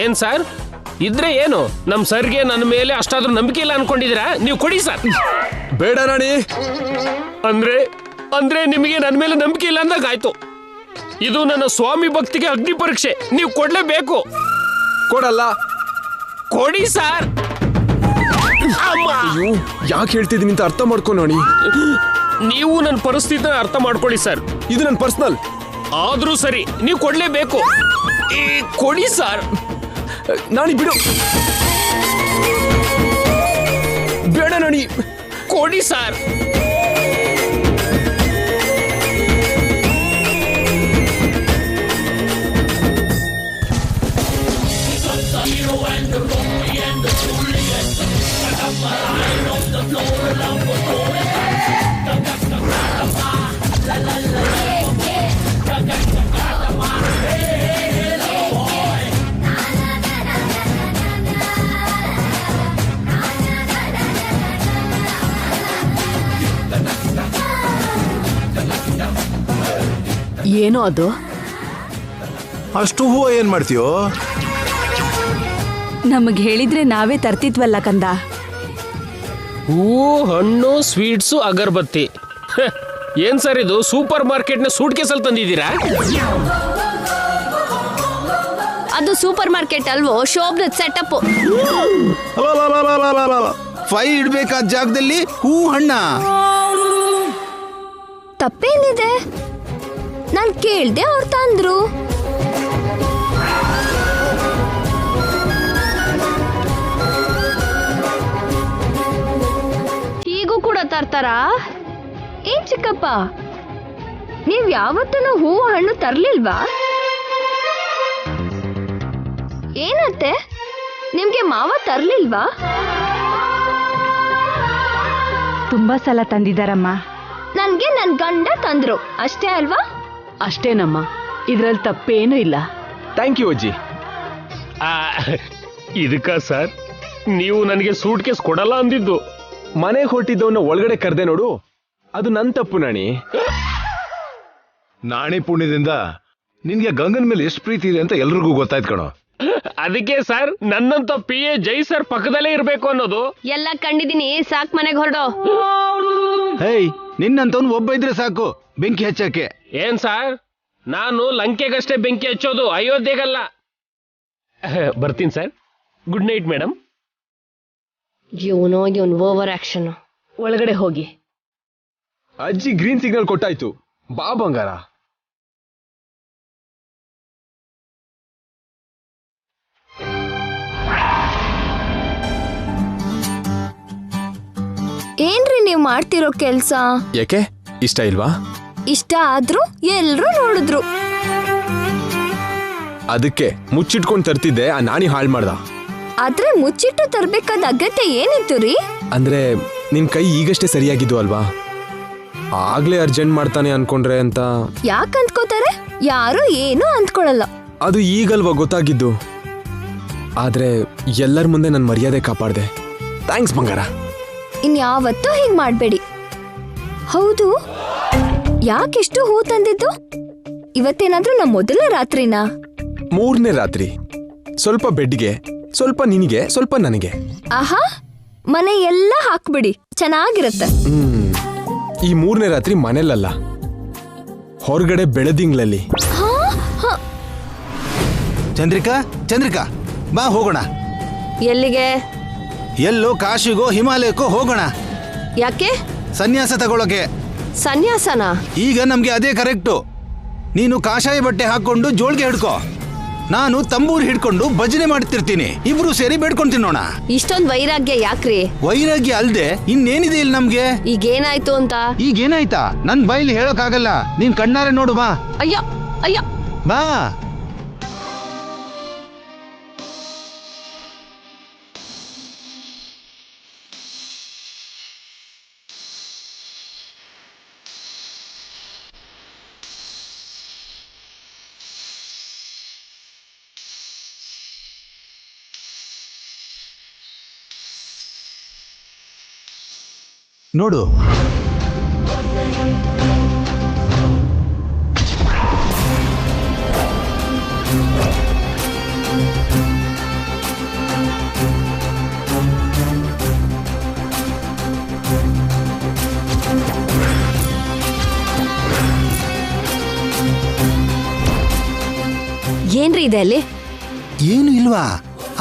ಏನ್ ಸರ್ ಇದ್ರೆ ಏನು ನಮ್ ಸರ್ಗೆ ನನ್ನ ಮೇಲೆ ಅಷ್ಟಾದ್ರೂ ನಂಬಿಕೆ ಇಲ್ಲ ಅನ್ಕೊಂಡಿದ್ದೀರಾ? ನೀವು ಕೊಡಿ ಸರ್. ಬೇಡ ರಾಣಿ. ಅಂದ್ರೆ ನಿಮಗೆ ನನ್ನ ಮೇಲೆ ನಂಬಿಕೆ ಇಲ್ಲ ಅಂದಾಗಾಯ್ತು. ಇದು ನನ್ನ ಸ್ವಾಮಿ ಭಕ್ತಿಗೆ ಅಗ್ನಿ ಪರೀಕ್ಷೆ, ನೀವು ಕೊಡ್ಲೇಬೇಕು. ಕೊಡಲ್ಲ. ಕೊಡಿ ಸರ್. ಯಾಕೆ ಹೇಳ್ತಿದ್ದೀನಿ ಅಂತ ಅರ್ಥ ಮಾಡ್ಕೊ ರಾಣಿ. ನೀವು ನನ್ನ ಪರಿಸ್ಥಿತಿನ ಅರ್ಥ ಮಾಡ್ಕೊಳ್ಳಿ ಸರ್. ಇದು ನನ್ನ ಪರ್ಸನಲ್. ಆದ್ರೂ ಸರಿ, ನೀವು ಕೊಡ್ಲೇಬೇಕು. ಕೊಡಿ ಸರ್. ನಾಣಿ ಬಿಡು. ಬೇಡ ನಾಣಿ. ಕೊಡಿ ಸರ್. ಏನೋ ಅದು? ಅಷ್ಟು ಹೂವು ಏನ್ ಮಾಡ್ತೀಯೋ? ನಮಗ್ ಹೇಳಿದ್ರೆ ನಾವೇ ತರ್ತಿದ್ವಲ್ಲ ಕಂದ. ಹೂವು, ಹಣ್ಣು, ಸ್ವೀಟ್ಸು, ಅಗರಬತ್ತಿ. ಏನ್ ಸರ್ ಇದು? ಸೂಪರ್ ಮಾರ್ಕೆಟ್ನ ಸೂಟ್ ಕೇಸಲ್ಲಿ ತಂದಿದ್ದೀರಾ? ಅದು ಸೂಪರ್ ಮಾರ್ಕೆಟ್ ಅಲ್ವೋ, ಶೋಭದ ಸೆಟಪ್. ಫೈಲ್ ಇಡ್ಬೇಕಾದ ಜಾಗದಲ್ಲಿ ಹೂ ಹಣ್ಣ. ತಪ್ಪೇನಿದೆ? ನಾನ್ ಕೇಳ್ದೆ, ಅವ್ರು ತಂದ್ರು. ಹೀಗೂ ಕೂಡ ತರ್ತಾರಾ? ಏನ್ ಚಿಕ್ಕಪ್ಪ, ನೀವ್ ಯಾವತ್ತೂ ಹೂವು ಹಣ್ಣು ತರ್ಲಿಲ್ವಾ? ಏನತ್ತೆ, ನಿಮ್ಗೆ ಮಾವ ತರ್ಲಿಲ್ವಾ? ತುಂಬಾ ಸಲ ತಂದಿದ್ದಾರಮ್ಮ. ನನ್ಗೆ ನನ್ ಗಂಡ ತಂದ್ರು ಅಷ್ಟೇ ಅಲ್ವಾ? ಅಷ್ಟೇನಮ್ಮ, ಇದ್ರಲ್ಲಿ ತಪ್ಪೇನೂ ಇಲ್ಲ. ಥ್ಯಾಂಕ್ ಯು ಅಜ್ಜಿ. ಇದಕ್ಕ ಸರ್ ನೀವು ನನಗೆ ಸೂಟ್ ಕೇಸ್ ಕೊಡಲ್ಲ ಅಂದಿದ್ದು? ಮನೆಗೆ ಹೊಟ್ಟಿದ್ದವನ್ನ ಒಳಗಡೆ ಕರೆದೆ ನೋಡು, ಅದು ನನ್ ತಪ್ಪು ನಾಣಿ. ನಾಣಿ ಪುಣ್ಯದಿಂದ ನಿನ್ಗೆ ಗಂಗನ್ ಮೇಲೆ ಎಷ್ಟು ಪ್ರೀತಿ ಇದೆ ಅಂತ ಎಲ್ರಿಗೂ ಗೊತ್ತಾಯ್ತು ಕಣೋ. ಅದಕ್ಕೆ ಸರ್ ನನ್ನಂತ ಪಿ ಎ ಜೈ ಸರ್ ಪಕ್ಕದಲ್ಲೇ ಇರ್ಬೇಕು ಅನ್ನೋದು. ಎಲ್ಲ ಕಂಡಿದ್ದೀನಿ, ಸಾಕ್ ಮನೆಗೆ ಹೊರಡೋ. ಹೇಯ್, ನಿನ್ನಂತವ್ನು ಒಬ್ಬ ಇದ್ರೆ ಸಾಕು ಬೆಂಕಿ ಹಚ್ಚಕ್ಕೆ. ಏನ್ ಸರ್, ನಾನು ಲಂಕೆಗಷ್ಟೇ ಬೆಂಕಿ ಹಚ್ಚೋದು, ಅಯೋಧ್ಯೆಗಲ್ಲ. ಬರ್ತೀನಿ ಸರ್. Good night madam. ಇವನು ಓವರ್ ಆಕ್ಷನ್. ಒಳಗಡೆ ಹೋಗಿ. ಅಜ್ಜಿ ಗ್ರೀನ್ ಸಿಗ್ನಲ್ ಕೊಟ್ಟಾಯ್ತು. ಬಾ ಬಂಗಾರ. ಏನ್ರಿ ನೀವ್ ಮಾಡ್ತಿರೋ ಕೆಲ್ಸ? ಯಾಕೆ ಇಷ್ಟ ಇಲ್ವಾ? ಇಷ್ಟ ಆದ್ರೂ ಎಲ್ರು ನೋಡಿದ್ರು. ಅದಕ್ಕೆ ಮುಚ್ಚಿಟ್ಕೊಂಡ್ ತರ್ತಿದ್ದೆ, ಆ ನಾಣಿ ಹಾಳ್ ಮಾಡ್ದ. ಆದ್ರೆ ಮುಚ್ಚಿಟ್ಟು ತರ್ಬೇಕಾದ ಅಗತ್ಯ ಏನಿತ್ತು ರೀ? ಅಂದ್ರೆ ನಿನ್ ಕೈ ಈಗಷ್ಟೇ ಸರಿಯಾಗಿದ್ದು ಅಲ್ವಾ, ಆಗ್ಲೇ ಅರ್ಜೆಂಟ್ ಮಾಡ್ತಾನೆ ಅನ್ಕೊಂಡ್ರೆ ಅಂತ. ಯಾಕೆ ಅಂದ್ಕೋತಾರೆ? ಯಾರು ಏನು ಅಂದ್ಕೊಳಲ್ಲ. ಅದು ಈಗಲ್ವಾ ಗೊತ್ತಾಗಿದ್ದು. ಆದ್ರೆ ಎಲ್ಲರ ಮುಂದೆ ನನ್ ಮರ್ಯಾದೆ ಕಾಪಾಡ್ದೆ. ಥ್ಯಾಂಕ್ಸ್ ಬಂಗಾರ. ಇನ್ಯಾವತ್ತೂ ಹೀಗ್ ಮಾಡ್ಬೇಡಿ. ಹೌದು, ಯಾಕೆಷ್ಟು ಹೂ ತಂದಿದ್ದು? ಇವತ್ತೇನಾದ್ರೂ ನಮ್ಮ ಮೊದಲ ರಾತ್ರಿನಾ? 3ನೇ ರಾತ್ರಿ. ಸ್ವಲ್ಪ ಬೆಡ್ಗೆ, ಸ್ವಲ್ಪ ನಿನಗೆ, ಸ್ವಲ್ಪ ನನಗೆ. ಆಹಾ, ಮನೆ ಎಲ್ಲ ಹಾಕ್ಬಿಡಿ, ಚೆನ್ನಾಗಿರತ್ತೆ. ಈ 3ನೇ ರಾತ್ರಿ ಮನೆಯಲ್ಲ, ಹೊರಗಡೆ ಬೆಳದಿಂಗ್ಳಲ್ಲಿ. ಚಂದ್ರಿಕಾ, ಚಂದ್ರಿಕಾ, ಬಾ ಹೋಗೋಣ. ಎಲ್ಲಿಗೆ? ಎಲ್ಲೋ ಕಾಶಿಗೋ ಹಿಮಾಲಯಕ್ಕೋ ಹೋಗೋಣ. ಯಾಕೆ? ಸನ್ಯಾಸ ತಗೊಳಕ್ಕೆ. ಸನ್ಯಾಸನ? ಈಗ ನಮ್ಗೆ ಅದೇ ಕರೆಕ್ಟು. ನೀನು ಕಾಷಾಯ ಬಟ್ಟೆ ಹಾಕೊಂಡು ಜೋಳ್ಗೆ ಹಿಡ್ಕೋ, ನಾನು ತಂಬೂರಿ ಹಿಡ್ಕೊಂಡು ಭಜನೆ ಮಾಡ್ತಿರ್ತೀನಿ. ಇಬ್ರು ಸೇರಿ ಬೇಡ್ಕೊಂಡ್ ತಿನ್ನೋಣ. ಇಷ್ಟೊಂದ್ ವೈರಾಗ್ಯ ಯಾಕ್ರಿ? ವೈರಾಗ್ಯ ಅಲ್ದೆ ಇನ್ನೇನಿದೆ ಇಲ್ಲಿ ನಮ್ಗೆ? ಈಗೇನಾಯ್ತು ಅಂತ? ಈಗೇನಾಯ್ತಾ? ನನ್ ಬೈಲಿ ಹೇಳೋಕ್ಕಾಗಲ್ಲ, ನೀನ್ ಕಣ್ಣಾರೆ ನೋಡು. ಬಾ. ಅಯ್ಯೋ ಅಯ್ಯೋ, ಬಾ. ನೋಡು, ಏನ್ರಿ ಇದೆ ಅಲ್ಲಿ? ಏನು ಇಲ್ವಾ?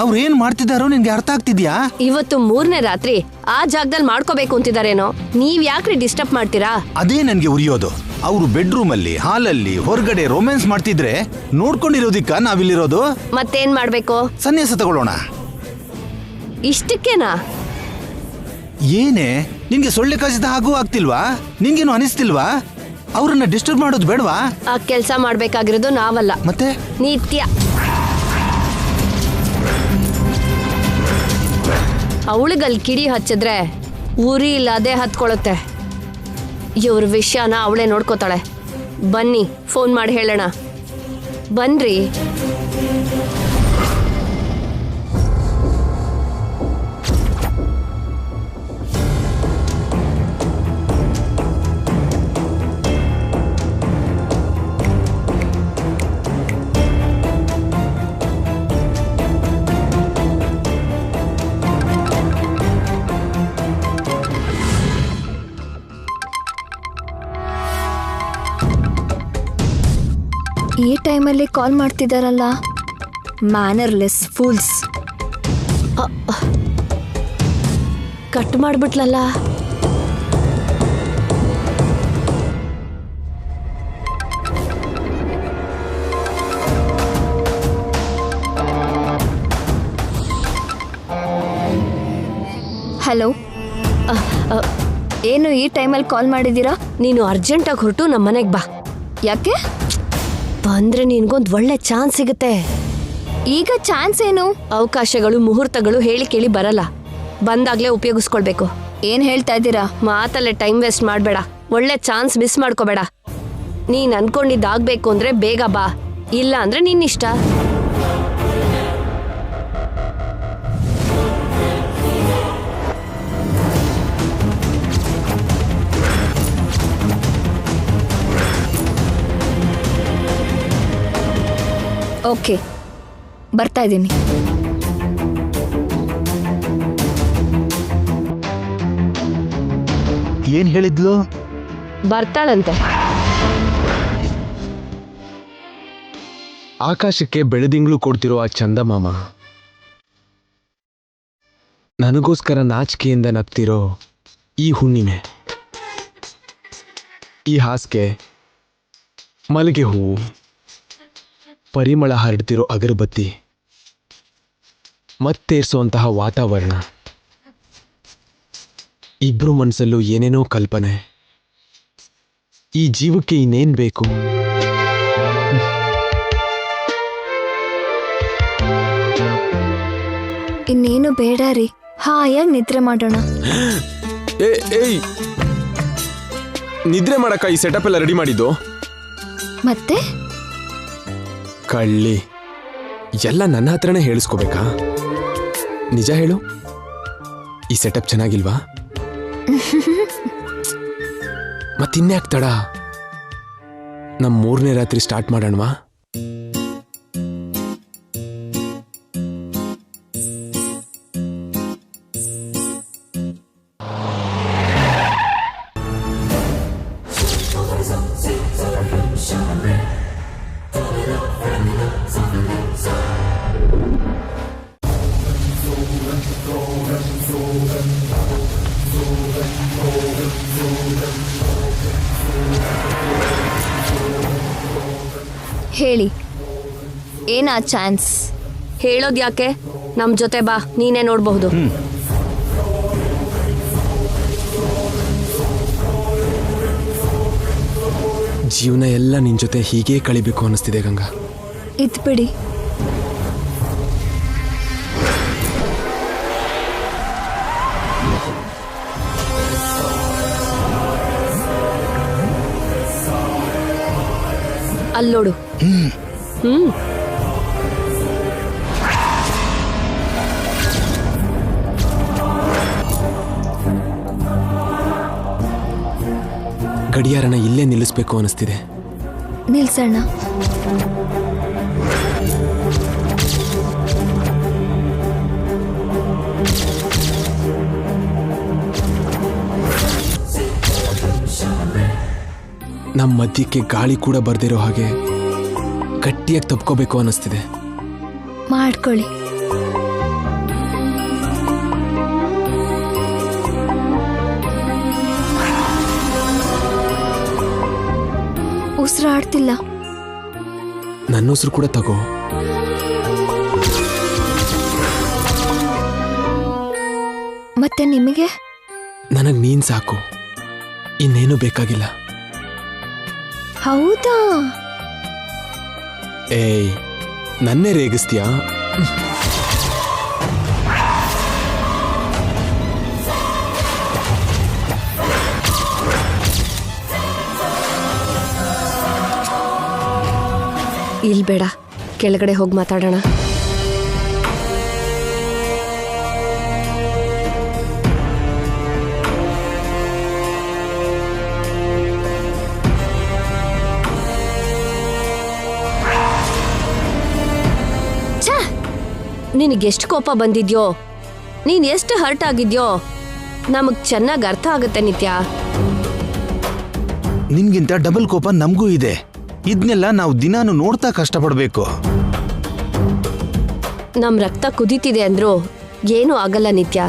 ಅವ್ರು ಏನ್ ಮಾಡ್ತಿದಾರೋ ನಿನ್ಗೆ ಅರ್ಥ ಆಗ್ತಿದ್ಯಾ? ಇವತ್ತು 3ನೇ ರಾತ್ರಿ ಆ ಜಾಗದಲ್ಲಿ ಮಾಡ್ಕೋಬೇಕು ಅಂತಿದಾರೇನೋ. ನೀವ್ ಯಾಕ್ರಿ ಡಿಸ್ಟರ್ಬ್ ಮಾಡ್ತೀರಾ? ಅದೇ ನನ್ಗೆ ಉರಿಯೋದು. ಅವರು ಬೆಡ್ರೂಮ್ ಅಲ್ಲಿ, ಹಾಲಲ್ಲಿ, ಹೊರಗಡೆ ರೊಮ್ಯಾನ್ಸ್ ಮಾಡ್ತಿದ್ರೆ ನೋಡ್ಕೊಂಡಿರೋದಿಕ್ಕ ನಾವಿಲ್ಲಿರೋದು. ಮತ್ತೇನ್ ಮಾಡ್ಬೇಕು? ಸನ್ಯಾಸ ತಗೊಳ್ಳೋಣ. ಇಷ್ಟಕ್ಕೇನಾ? ಏನೇ ನಿನ್ಗೆ ಸೊಳ್ಳೆ ಕಾಸಿದ ಹಾಗೂ ಆಗ್ತಿಲ್ವಾ? ನಿಂಗೇನು ಅನಿಸ್ತಿಲ್ವಾ? ಅವ್ರನ್ನ ಡಿಸ್ಟರ್ಬ್ ಮಾಡೋದು ಬೇಡವಾ? ಆ ಕೆಲ್ಸ ಮಾಡ್ಬೇಕಾಗಿರೋದು ನಾವಲ್ಲ, ಮತ್ತೆ ನಿತ್ಯ. ಅವಳಿಗಲ್ಲಿ ಕಿಡಿ ಹಚ್ಚಿದ್ರೆ ಉರಿ ಇಲ್ಲದೆ ಹತ್ಕೊಳುತ್ತೆ. ಇವ್ರ ವಿಷಯನ ಅವಳೇ ನೋಡ್ಕೋತಾಳೆ. ಬನ್ನಿ, ಫೋನ್ ಮಾಡಿ ಹೇಳೋಣ. ಬನ್ರಿ. ಈ ಟೈಮಲ್ಲಿ ಕಾಲ್ ಮಾಡ್ತಿದ್ದಾರಲ್ಲ, ಮ್ಯಾನರ್ಲೆಸ್ ಫೂಲ್ಸ್. ಕಟ್ ಮಾಡ್ಬಿಟ್ಲಲ್ಲ. ಹಲೋ, ಏನು ಈ ಟೈಮಲ್ಲಿ ಕಾಲ್ ಮಾಡಿದ್ದೀರಾ? ನೀನು ಅರ್ಜೆಂಟಾಗಿ ಹೊರಟು ನಮ್ಮ ಮನೆಗೆ ಬಾ. ಯಾಕೆ? ಬಂದ್ರೆ ನಿನ್ಗೊಂದು ಒಳ್ಳೆ ಚಾನ್ಸ್ ಸಿಗುತ್ತೆ. ಈಗ ಚಾನ್ಸ್ ಏನು? ಅವಕಾಶಗಳು, ಮುಹೂರ್ತಗಳು ಹೇಳಿ ಕೇಳಿ ಬರಲ್ಲ. ಬಂದಾಗ್ಲೇ ಉಪಯೋಗಿಸ್ಕೊಳ್ಬೇಕು. ಏನ್ ಹೇಳ್ತಾ ಇದ್ದೀರಾ? ಮಾತಲ್ಲೇ ಟೈಮ್ ವೇಸ್ಟ್ ಮಾಡಬೇಡ. ಒಳ್ಳೆ ಚಾನ್ಸ್ ಮಿಸ್ ಮಾಡ್ಕೋಬೇಡ. ನೀನ್ ಅನ್ಕೊಂಡಿದ್ದಾಗ್ಬೇಕು ಅಂದ್ರೆ ಬೇಗ ಬಾ, ಇಲ್ಲ ಅಂದ್ರೆ ನಿನ್ನಿಷ್ಟ. ಓಕೆ, ಬರ್ತಾ ಇದ್ದೀನಿ. ಏನ್ ಹೇಳಿದ್ಲು? ಬರ್ತಾಳಂತೆ. ಆಕಾಶಕ್ಕೆ ಬೆಳದಿಂಗಳು ಕೊಡ್ತಿರೋ ಆ ಚಂದಮಾಮ, ನನಗೋಸ್ಕರ ನಾಚಿಕೆಯಿಂದ ನಗ್ತಿರೋ ಈ ಹುಣ್ಣಿಮೆ, ಈ ಹಾಸಿಗೆ, ಮಲ್ಲಿಗೆ ಹೂವು, ಪರಿಮಳ ಹರಡ್ತಿರೋ ಅಗರಬತ್ತಿ, ಮತ್ತೇರಿಸುವಂತಹ ವಾತಾವರಣ, ಇಬ್ರು ಮನಸ್ಸಲ್ಲೂ ಏನೇನೋ ಕಲ್ಪನೆ. ಈ ಜೀವಕ್ಕೆ ಇನ್ನೇನ್ ಬೇಕು? ಇನ್ನೇನು ಬೇಡ ರೀ, ಹಾಯಾಗಿ ನಿದ್ರೆ ಮಾಡೋಣ. ಏಯ್, ನಿದ್ರೆ ಮಾಡಕ್ಕ ಈ ಸೆಟಪ್ ಎಲ್ಲ ರೆಡಿ ಮಾಡಿದ್ದು? ಮತ್ತೆ ಕಳ್ಳಿ, ಎಲ್ಲ ನನ್ನ ಹತ್ರನೇ ಹೇಳಿಸ್ಕೋಬೇಕಾ? ನಿಜ ಹೇಳು, ಈ ಸೆಟಪ್ ಚೆನ್ನಾಗಿಲ್ವಾ? ಮತ್ತಿನ್ಯಾಕ್ ತಡ? ನಮ್ಮ 3ನೇ ರಾತ್ರಿ ಸ್ಟಾರ್ಟ್ ಮಾಡೋಣವಾ? ಹೇಳಿ, ಏನಾ ಚಾನ್ಸ್? ಹೇಳೋದ್ ಯಾಕೆ? ನಮ್ ಜೊತೆ ಬಾ, ನೀನೇ ನೋಡಬಹುದು. ಜೀವನ ಎಲ್ಲ ನಿನ್ ಜೊತೆ ಹೀಗೇ ಕಳಿಬೇಕು ಅನ್ನಿಸ್ತಿದೆ ಗಂಗಾ. ಇದ್ಬಿಡಿ. ಅಲ್ಲೋಡು. ಗಡಿಯಾರನ ಇಲ್ಲೇ ನಿಲ್ಲಿಸ್ಬೇಕು ಅನ್ನಿಸ್ತಿದೆ. ನಿಲ್ಸಣ್ಣ. ನಮ್ಮ ಮಧ್ಯಕ್ಕೆ ಗಾಳಿ ಕೂಡ ಬರ್ದಿರೋ ಹಾಗೆ ಗಟ್ಟಿಯಾಗಿ ತಪ್ಕೋಬೇಕು ಅನ್ನಿಸ್ತಿದೆ. ಮಾಡ್ಕೊಳ್ಳಿ. ಉಸಿರಾಡ್ತಿಲ್ಲ. ನನ್ನ ಉಸಿರು ಕೂಡ ತಗೋ. ಮತ್ತೆ ನಿಮಗೆ? ನನಗೆ ನೀನ್ ಸಾಕು, ಇನ್ನೇನು ಬೇಕಾಗಿಲ್ಲ. ಹೌದಾ? ಏಯ್, ನನ್ನೇ ರೇಗಿಸ್ತೀಯಾ? ಇಲ್ ಬೇಡ, ಕೆಳಗಡೆ ಹೋಗಿ ಮಾತಾಡೋಣ. ನಿನಗೆಷ್ಟು ಕೋಪ ಬಂದಿದ್ಯೋ, ನೀನ್ ಎಷ್ಟು ಹರ್ಟ್ ಆಗಿದ್ಯೋ ನಮಗ್ ಚೆನ್ನಾಗಿ ಅರ್ಥ ಆಗುತ್ತೆ ನಿತ್ಯ. ನಿನ್ಗಿಂತ ಡಬಲ್ ಕೋಪ ನಮಗೂ ಇದೆ. ಇದನ್ನೆಲ್ಲ ನಾವು ದಿನಾನು ನೋಡ್ತಾ ಕಷ್ಟಪಡ್ಬೇಕು. ನಮ್ ರಕ್ತ ಕುದೀತಿದೆ ಅಂದ್ರು ಏನೂ ಆಗಲ್ಲ ನಿತ್ಯ.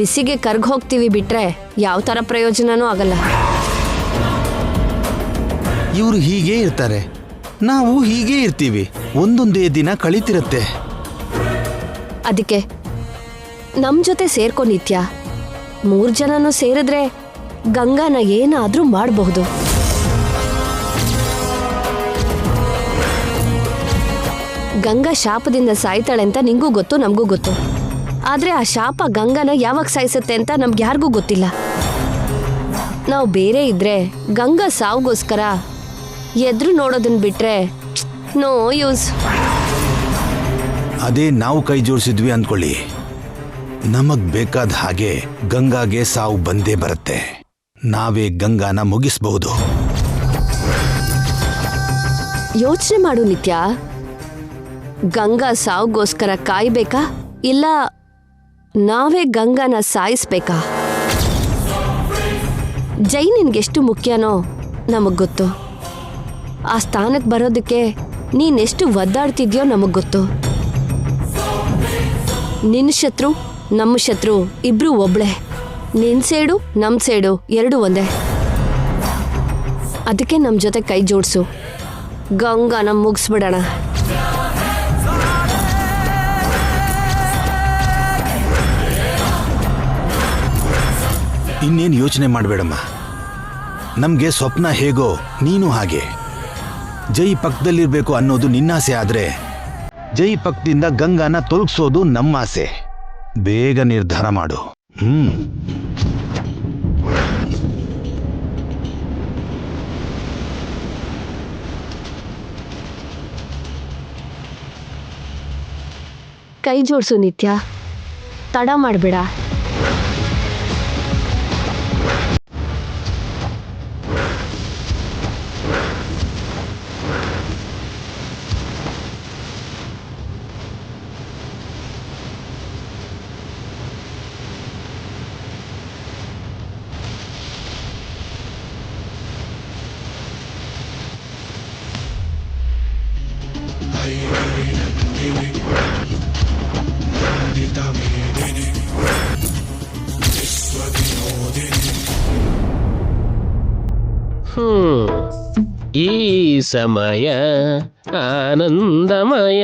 ಬಿಸಿಗೆ ಕರ್ಗ್ ಹೋಗ್ತೀವಿ ಬಿಟ್ರೆ ಯಾವ ತರ ಪ್ರಯೋಜನನೂ ಆಗಲ್ಲ. ಇವರು ಹೀಗೇ ಇರ್ತಾರೆ, ನಾವು ಹೀಗೇ ಇರ್ತೀವಿ. ಒಂದೊಂದೇ ದಿನ ಕಳೀತಿರತ್ತೆ. ಅದಕ್ಕೆ ನಮ್ ಜೊತೆ ಸೇರ್ಕೊ ನಿತ್ಯ. 3 ಜನನೂ ಸೇರಿದ್ರೆ ಗಂಗಾನ ಏನಾದ್ರೂ ಮಾಡಬಹುದು. ಗಂಗಾ ಶಾಪದಿಂದ ಸಾಯ್ತಾಳೆ ಅಂತ ನಿಂಗೂ ಗೊತ್ತು, ನಮಗೂ ಗೊತ್ತು. ಆದ್ರೆ ಆ ಶಾಪ ಗಂಗಾನ ಯಾವಾಗ ಸಾಯಿಸುತ್ತೆ ಅಂತ ನಮ್ಗೆ ಯಾರಿಗೂ ಗೊತ್ತಿಲ್ಲ. ನಾವು ಬೇರೆ ಇದ್ರೆ ಗಂಗಾ ಸಾವುಗೋಸ್ಕರ ಎದ್ರು ನೋಡೋದನ್ನ ಬಿಟ್ರೆ ನೋ ಯೂಸ್. ಅದೇ ನಾವು ಕೈ ಜೋಡಿಸಿದ್ವಿ ಅಂದ್ಕೊಳ್ಳಿ, ನಮಗ್ ಬೇಕಾದ ಹಾಗೆ ಗಂಗಾಗೆ ಸಾವು ಬಂದೇ ಬರುತ್ತೆ. ನಾವೇ ಗಂಗಾನ ಮುಗಿಸಬಹುದು. ಯೋಚನೆ ಮಾಡು ನಿತ್ಯ. ಗಂಗಾ ಸಾವುಗೋಸ್ಕರ ಕಾಯ್ಬೇಕಾ ಇಲ್ಲ ನಾವೇ ಗಂಗಾನ ಸಾಯಿಸ್ಬೇಕಾ? ಜೈ ನಿನ್ಗೆಷ್ಟು ಮುಖ್ಯನೋ ನಮಗ್ ಗೊತ್ತು. ಆ ಸ್ಥಾನಕ್ಕೆ ಬರೋದಕ್ಕೆ ನೀನೆಷ್ಟು ಒದ್ದಾಡ್ತಿದ್ಯೋ ನಮಗ್ ಗೊತ್ತು. ನಿನ್ನ ಶತ್ರು ನಮ್ಮ ಶತ್ರು ಇಬ್ರು ಒಬ್ಳೆ. ನಿನ್ ಸೇಡು ನಮ್ ಸೇಡು ಎರಡು ಒಂದೇ. ಅದಕ್ಕೆ ನಮ್ ಜೊತೆ ಕೈ ಜೋಡ್ಸು, ಗಂಗಾನ ಮುಗಿಸ್ಬಿಡೋಣ. ಇನ್ನೇನು ಯೋಚನೆ ಮಾಡಬೇಡಮ್ಮ. ನಮ್ಗೆ ಸ್ವಪ್ನ ಹೇಗೋ ನೀನು ಹಾಗೆ. ಜೈ ಪಕ್ಕದಲ್ಲಿರ್ಬೇಕು ಅನ್ನೋದು ನಿನ್ನಾಸೆ ಆದ್ರೆ ಜೈ ಪಕ್ಕದಿಂದ ಗಂಗಾನ ತೊಲಗಿಸೋದು ನಮ್ಮ ಆಸೆ. ಬೇಗ ನಿರ್ಧಾರ ಮಾಡು. ಕೈ ಜೋಡ್ಸು ನಿತ್ಯ, ತಡ ಮಾಡಬೇಡ. ಈ ಸಮಯ ಆನಂದಮಯ.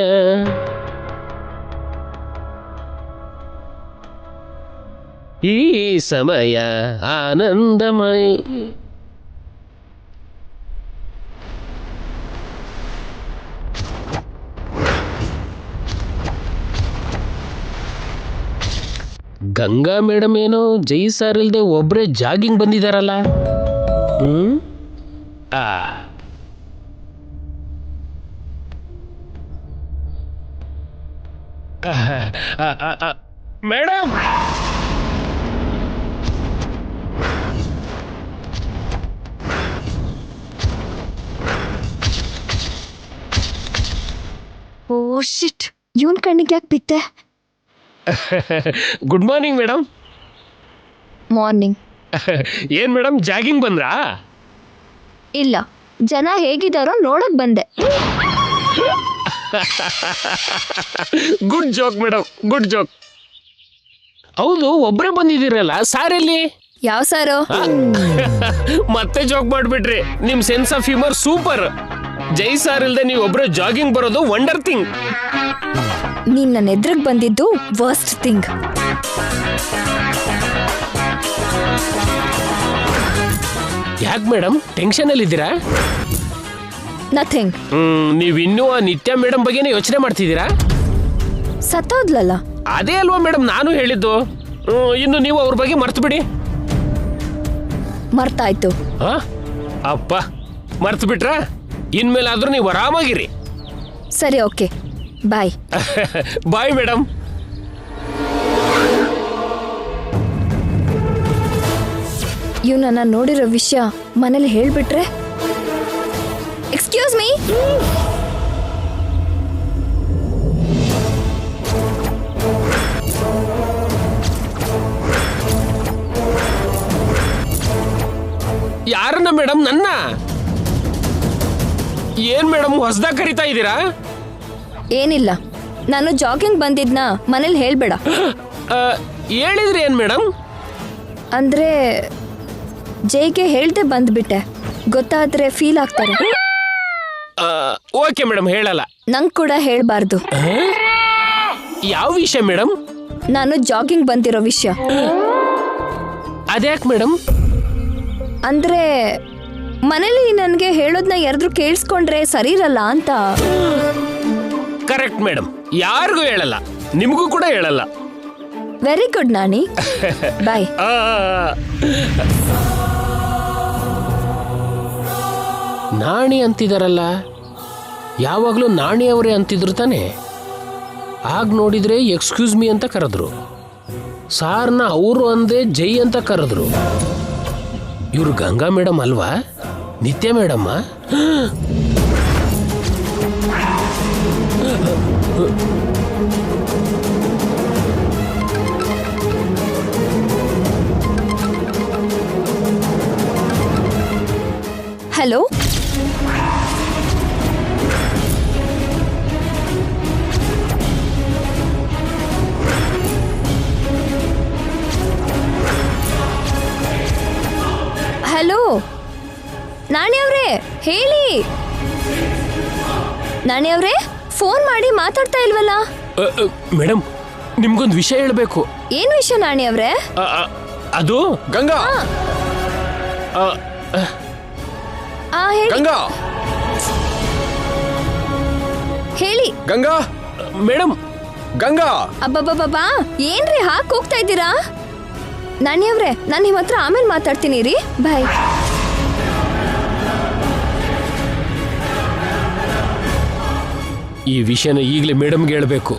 ಈ ಸಮಯ ಆನಂದಮಯ. ಗಂಗಾ ಮೇಡಮ್ ಏನೋ ಜೈ ಸರ್ ಇಲ್ದೆ ಒಬ್ರೇ ಜಾಗಿಂಗ್ ಬಂದಿದಾರಲ್ಲ. ಮೇಡಮ್, ಓ ಶಿಟ್, ಇವನ್ ಕಣ್ಣಿಗೆ ಯಾಕೆ ಬಿತ್ತೆ? Good morning madam. ಮಾರ್ನಿಂಗ್. ಏನ್ ಮೇಡಮ್ ಜಾಗಿಂಗ್ ಬಂದ್ರಾ? ಇಲ್ಲ, ಜನ ಹೇಗಿದಾರೋ ನೋಡಕ್ ಬಂದೆ. Good joke madam, good joke. ಹೌದು, ಒಬ್ಬರೇ ಬಂದಿದ್ದೀರಲ್ಲ, ಸಾರ್ ಎಲ್ಲಿ? ಯಾವ ಸಾರು? ಮತ್ತೆ ಜೋಕ್ ಮಾಡ್ಬಿಟ್ರಿ. ನಿಮ್ sense of humour super. Jai sir ಇಲ್ದೆ ನೀವು ಒಬ್ರೆ ಜಾಗಿಂಗ್ ಬರೋದು ವಂಡರ್ ಥಿಂಗ್. ನೀನ್ ನನ್ನ ಎದುರಿಗೆ ಬಂದಿದ್ದು ವರ್ಸ್ಟ್ ಥಿಂಗ್. ಯಾಕೆ ಮೇಡಮ್, ಟೆನ್ಷನ್ ಅಲ್ಲಿ ಇದ್ದೀರಾ? ನಥಿಂಗ್. ನೀವ್ ಇನ್ನೂ ಆ ನಿತ್ಯ ಮೇಡಮ್ ಬಗ್ಗೆನೇ ಯೋಚನೆ ಮಾಡ್ತಿದ್ದೀರಾ? ಸತ್ತೋದ್ಲಲ್ಲ. ಅದೇ ಅಲ್ವಾ ಮೇಡಮ್ ನಾನು ಹೇಳಿದ್ದು. ಇನ್ನು ನೀವು ಅವ್ರ ಬಗ್ಗೆ ಮರ್ತು ಬಿಡಿ. ಮರ್ತಾಯ್ತು. ಅಪ್ಪ, ಮರ್ತು ಬಿಟ್ರ? ಇನ್ಮೇಲಾದ್ರೂ ನೀವು ಆರಾಮಾಗಿರಿ. ಸರಿ, ಓಕೆ, ಬಾಯ್. Bye madam. ಇವನನ್ನ ನೋಡಿರೋ ವಿಷಯ ಮನೇಲಿ ಹೇಳ್ಬಿಟ್ರೆ? Excuse me. ಯಾರನ್ನ ಮೇಡಮ್? ನನ್ನ? ಏನ್ ಮೇಡಮ್ ಹೊಸದಾಗ ಕರಿತಾ ಇದ್ದೀರಾ? ಏನಿಲ್ಲ, ನಾನು ಜಾಗಿಂಗ್ ಬಂದಿದ್ನ ಮನೇಲಿ ಹೇಳ್ಬೇಡ. ಹೇಳಿದ್ರಿ ಏನ್ ಮೇಡಮ್? ಅಂದ್ರೆ ಜೈಗೆ ಹೇಳ್ದೆ ಬಂದ್ಬಿಟ್ಟೆ. ಗೊತ್ತಾದ್ರೆ ಫೀಲ್ ಆಗ್ತಾರೆ. ಓಕೆ ಮೇಡಮ್, ಹೇಳಲ್ಲ. ನಂಗೆ ಕೂಡ ಹೇಳ್ಬಾರ್ದು. ಯಾವ ವಿಷಯ ಮೇಡಮ್? ನಾನು ಜಾಗಿಂಗ್ ಬಂದಿರೋ ವಿಷಯ. ಅದ್ಯಾಕ್ ಮೇಡಮ್? ಅಂದ್ರೆ ಮನೇಲಿ ನನಗೆ ಹೇಳೋದನ್ನ ಯಾರಾದ್ರೂ ಕೇಳಿಸ್ಕೊಂಡ್ರೆ ಸರಿ ಇರಲ್ಲ ಅಂತ. ಕರೆಕ್ಟ್ ಮೇಡಮ್, ಯಾರಿಗೂ ಹೇಳಲ್ಲ, ನಿಮಗೂ ಕೂಡ ಹೇಳಲ್ಲ. ವೆರಿ ಗುಡ್ ನಾನಿ. ಬಾಯ್. ನಾಣಿ ಅಂತಿದಾರಲ್ಲ, ಯಾವಾಗಲೂ ನಾಣಿ ಅವರೇ ಅಂತಿದ್ರು ತಾನೆ. ಆಗ ನೋಡಿದ್ರೆ ಎಕ್ಸ್ಕ್ಯೂಸ್ ಮೀ ಅಂತ ಕರೆದ್ರು. ಸಾರ್ನ ಅವರು ಅಂದೆ ಜೈ ಅಂತ ಕರೆದ್ರು. ಇವರು ಗಂಗಾ ಮೇಡಮ್ ಅಲ್ವಾ? ನಿತ್ಯ ಮೇಡಮ್ಮ? ಹಲೋ, ಹಲೋ ನಾಣಿ ಅವ್ರೆ, ಹೇಳಿ. ನಾಣಿ ಅವ್ರೆ, ಫೋನ್ ಮಾಡಿ ಮಾತಾಡ್ತಾ ಇಲ್ವಲ್ಲ? ಮೇಡಮ್, ನಿಮ್ಗೊಂದು ವಿಷಯ ಹೇಳಬೇಕು. ಏನ್ ವಿಷಯ ನಾಣಿ ಅವ್ರೆ? ಅದು ಗಂಗಾ, ಹೇಳಿ. ಗಂಗಾ, ಹೇಳಿ. ಗಂಗಾ, ಮೇಡಮ್. ಗಂಗಾ. ಅಬ್ಬಬ್ಬಬ್ಬಾ, ಏನ್ರಿ ಹಾಕ್ ಹೋಗ್ತಾ ಇದ್ದೀರಾ? ನಾಣಿ ಅವ್ರೆ, ನಾನು ನಿಮ್ಮ ಹತ್ರ ಆಮೇಲೆ ಮಾತಾಡ್ತೀನಿ ರೀ. ಬಾಯ್. ಈ ವಿಷಯನ ಈಗಲೇ ಮೇಡಮ್ಗೆ ಹೇಳಬೇಕು.